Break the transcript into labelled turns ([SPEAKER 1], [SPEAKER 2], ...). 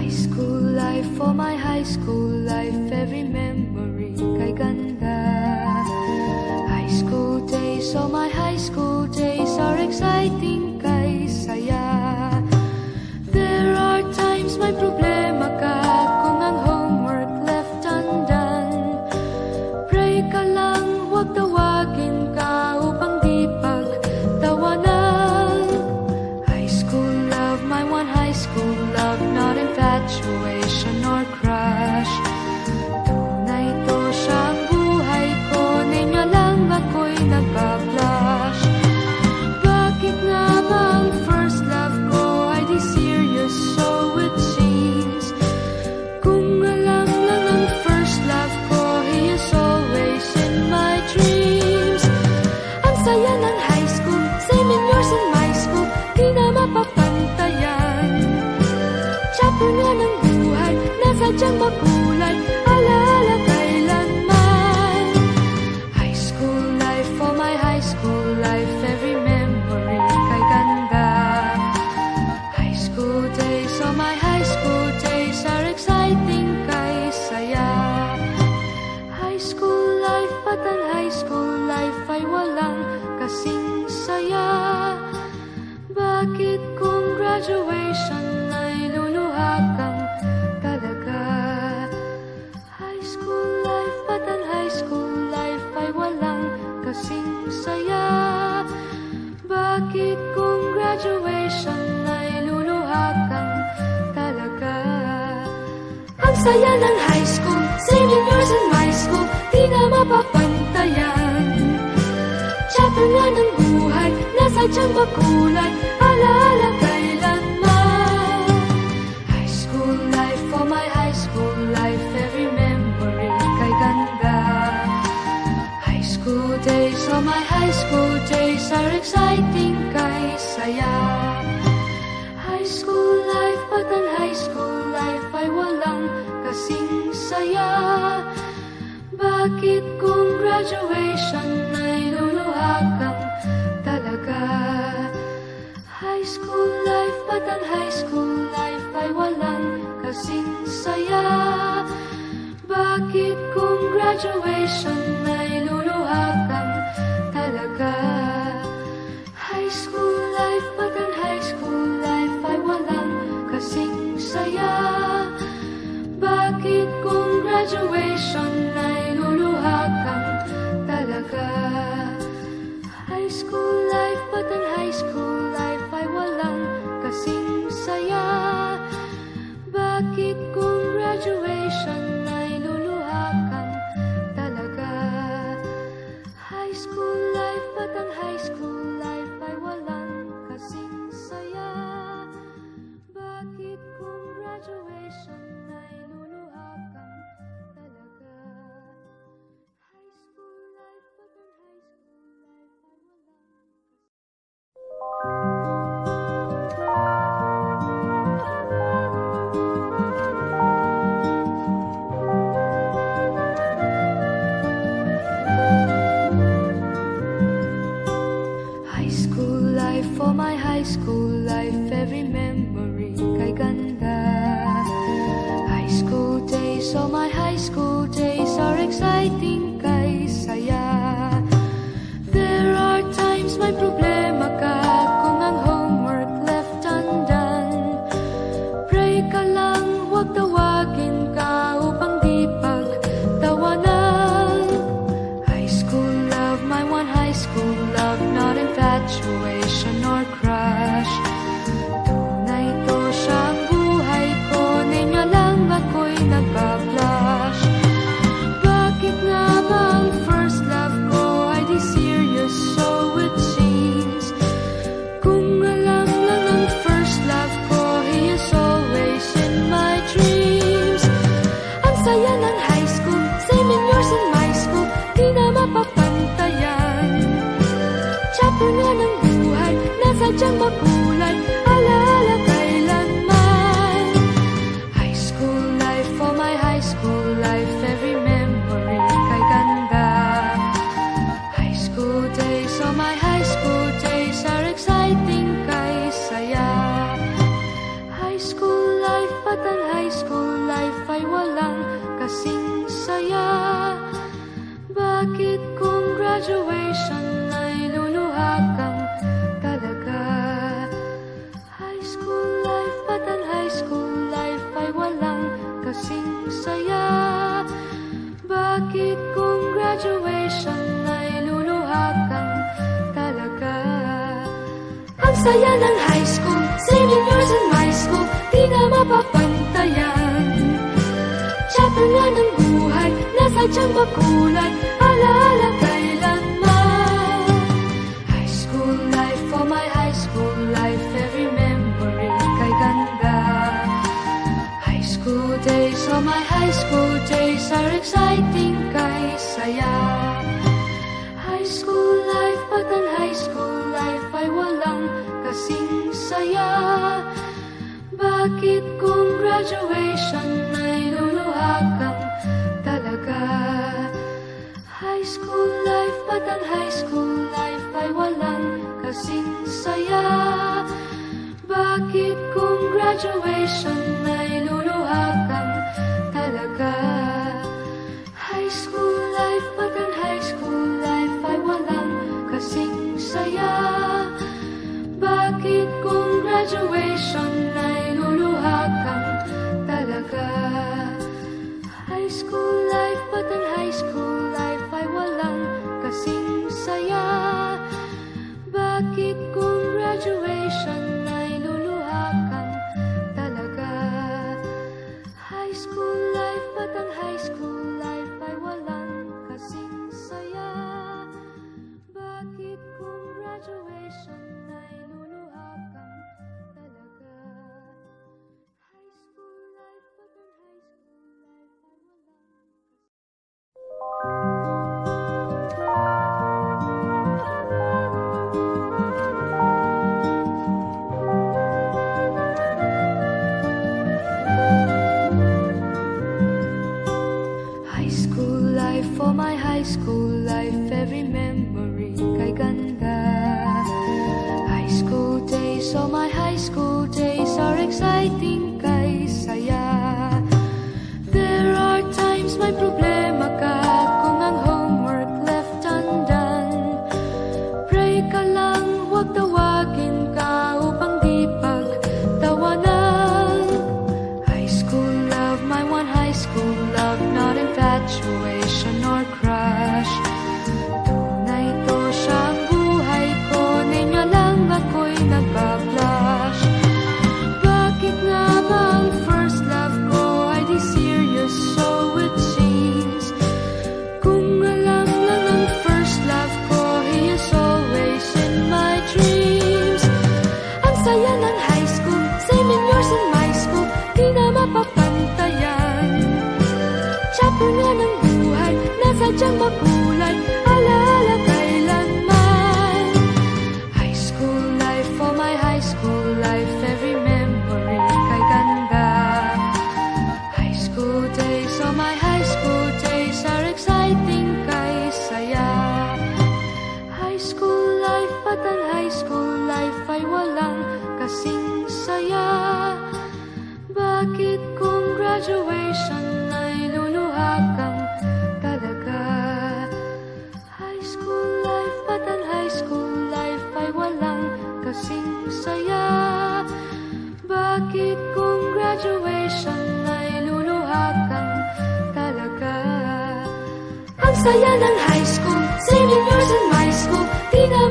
[SPEAKER 1] High school life, for my high school life, every memory kay ganda. High school days, oh my high school days are exciting kay saya. There are times may problema ka kung ang homework left undone. Pray ka lang, huwag tawagin ka upang di pagtawanan. High school love, my one high school love, not infatuation or crush. Tunay to siyang buhay ko, niya lang ako'y nagbablush. Bakit nga ba ang first love ko ay di serious, so it seems? Kung alam lang ang first love ko, he is always in my dreams. Ang saya ng high school, same in yours in my school, di na mapapantayan. Chapter nga ng buhay, nasadyang makulay, alaala kailanman. High school life, for my high school life, every memory kay ganda. High school days, oh my high school days are exciting kay saya. High school life, at ang high school life ay walang kasing saya. Bakit kung graduation ay luluha kang talaga? High school life, at ang high school life ay walang kasing saya. Bakit kung graduation ay luluha kang talaga? Ang saya ng high school, same in yours in my school, di na mapapantayan. Chapter nga ng buhay, nasadyang makulay, alaala kailanman. High school life, for my high school life, every memory kay ganda. High school days, oh my high school days are exciting kay saya. High school life, at ang high school life ay walang kasing saya. Bakit kung graduation ay luluha kang talaga? High school life, at ang high school life ay walang kasing saya. Bakit kung graduation ay luluha kang talaga? High school life, at ang high school life ay walang kasing saya. Bakit kung graduation ay luluha kang talaga? High school life, at ang high school life ay walang kasing saya. Bakit kung graduation ay luluha kang talaga? High school life, at ang high school life ay walang kasing saya. Bakit kung graduation ay luluha kang talaga? High school life, at ang high school life ay High school life, for my high school life, every memory kay ganda. High school days, oh my high school days are exciting kay saya. There are times may problema ka kung ang homework left undone. Pray ka lang, huwag tawagin ka upang di pagtawanan. High school love, my one high school love, not infatuation or crush. Tunay to siyang buhay ko, niya lang ako'y nagbablush. Bakit nga ba ang first love ko ay di serious, so it seems? Kung alam lang ang first love ko, he is always in my dreams. Ang saya ng high school, same in yours in my school, di na mapapantayan. Chapter nga ng buhay, nasadyang makulay, alaala kailanman. High school life, for my high school life, every memory kay ganda. High school days, oh my high school days are exciting kay saya. High school life, at ang high graduation ay luluha kang talaga. High school life, but ang high school life ay walang kasing saya. Bakit kung graduation ay luluha kang talaga? Ang saya ng high school, saving years in high school, di na mapapantayan. Chapter nga ng buhay, nasadyang makulay, alaala kailanman. High school life, oh my high school life, every memory kay ganda. High school days, oh my high school days, are exciting kay saya. High school life, but ang high school life ay walang kasing saya. Bakit kung graduation ay luluha kang talaga? High school life, but ang high school life ay walang kasing saya. Bakit kung graduation ay luluha kang talaga? High school life, but ang high school life ay walang kasing saya. Bakit kung graduation ay luluha kang talaga? High school life, but ang high school life ay walang kasing saya. Bakit kung graduation ay luluha kang talaga? High school life, but ang high school life ay walang kasing saya. Bakit kung graduation ay luluha kang talaga? High school life, but ang high school life ay walang High school life, oh my high school life, every memory kay ganda. High school days, oh my high school days, are exciting kay saya. There are times may problema ka kung ang homework left undone. Pray ka lang, huwag tawagin ka upang di pagtawanan. High school love, my one high school love, not infatuation or crush. Tunay to siyang buhay ko, ninyo lang ako'y nagbablush. Bakit nga ba ang first love ko ay di serious, so it seems? Kung alam lang ang first love ko, he is always in my dreams. Ang saya ng high school, saving years in high school, di na mapapantayan. Chapter nga ng buhay, nasadyang makulay, alaala kailanman. High school life, oh my high school life, every memory kay ganda. High school days, oh my high school days, are exciting kay saya. High school life, but ang high school life ay walang kasing saya. Bakit kung graduation ay luluha kang talaga? High school life, but ang high school life ay walang kasing saya. Bakit kung graduation ay luluha kang talaga? Ang saya ng high school, saving years in high school, di na